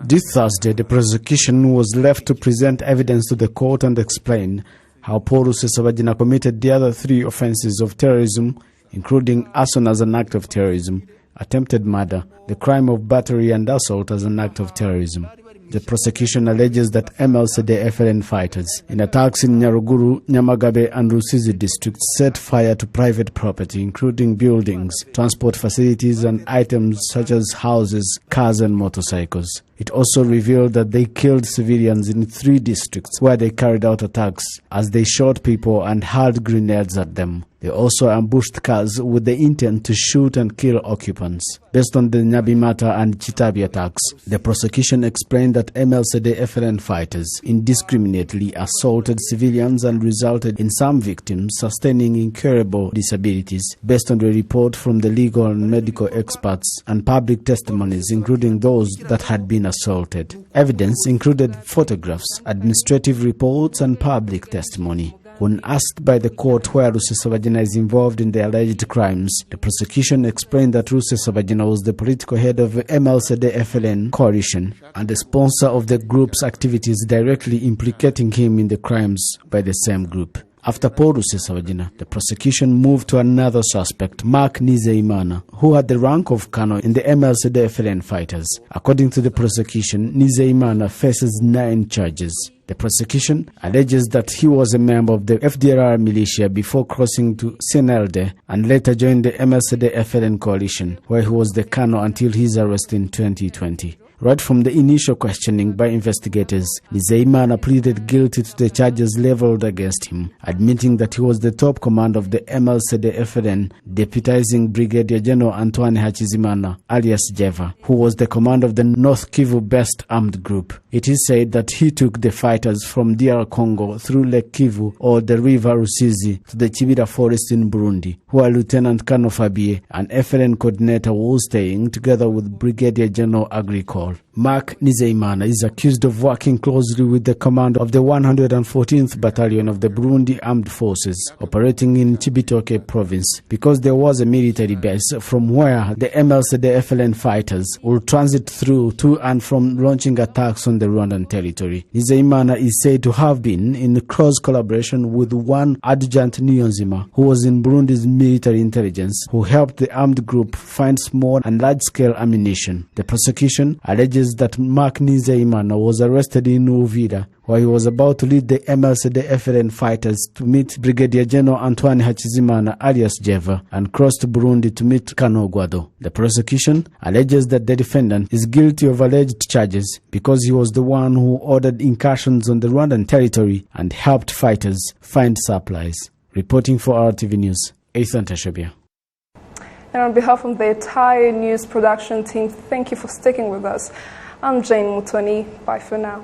This Thursday, the prosecution was left to present evidence to the court and explain how Paul Rusesabagina committed the other 3 offenses of terrorism, including arson as an act of terrorism, attempted murder, the crime of battery and assault as an act of terrorism. The prosecution alleges that MLCD FLN fighters in attacks in Nyaruguru, Nyamagabe and Rusizi districts set fire to private property, including buildings, transport facilities and items such as houses, cars and motorcycles. It also revealed that they killed civilians in 3 districts where they carried out attacks as they shot people and hurled grenades at them. They also ambushed cars with the intent to shoot and kill occupants. Based on the Nyabimata and Chitabi attacks, the prosecution explained that MLCD FLN fighters indiscriminately assaulted civilians and resulted in some victims sustaining incurable disabilities, based on the report from the legal and medical experts and public testimonies, including those that had been assaulted. Evidence included photographs, administrative reports and public testimony. When asked by the court where Rusesabagina is involved in the alleged crimes, the prosecution explained that Rusesabagina was the political head of the MLCD FLN coalition and the sponsor of the group's activities directly implicating him in the crimes by the same group. After Paul Rusesabagina, the prosecution moved to another suspect, Mark Nizeimana, who had the rank of colonel in the MLCD FLN fighters. According to the prosecution, Nizeimana faces 9 charges. The prosecution alleges that he was a member of the FDLR militia before crossing to CNLD and later joined the MLCD FLN coalition, where he was the colonel until his arrest in 2020. Right from the initial questioning by investigators, Nizeimana pleaded guilty to the charges leveled against him, admitting that he was the top commander of the MLCD FLN, deputizing Brigadier General Antoine Hachizimana, alias Jeva, who was the commander of the North Kivu-based armed group. It is said that he took the fighters from DR Congo through Lake Kivu or the river Rusizi to the Chibira forest in Burundi, where Lieutenant Colonel Fabie, an FLN coordinator, was staying together with Brigadier General Agricole. Mark Nizeimana is accused of working closely with the commander of the 114th Battalion of the Burundi Armed Forces, operating in Chibitoke province, because there was a military base from where the MLCD FLN fighters would transit through to and from launching attacks on the Rwandan territory. Nizeimana is said to have been in close collaboration with one Adjutant Niyonzima, who was in Burundi's military intelligence, who helped the armed group find small and large-scale ammunition. The prosecution alleges that Mark Nizeimana was arrested in Uvira, where he was about to lead the MLCD FLN fighters to meet Brigadier General Antoine Hachizimana, alias Jeva, and cross to Burundi to meet Colonel Guado. The prosecution alleges that the defendant is guilty of alleged charges because he was the one who ordered incursions on the Rwandan territory and helped fighters find supplies. Reporting for RwandaTV News, Ethan Tashabia. And on behalf of the entire news production team, thank you for sticking with us. I'm Jane Mutoni. Bye for now.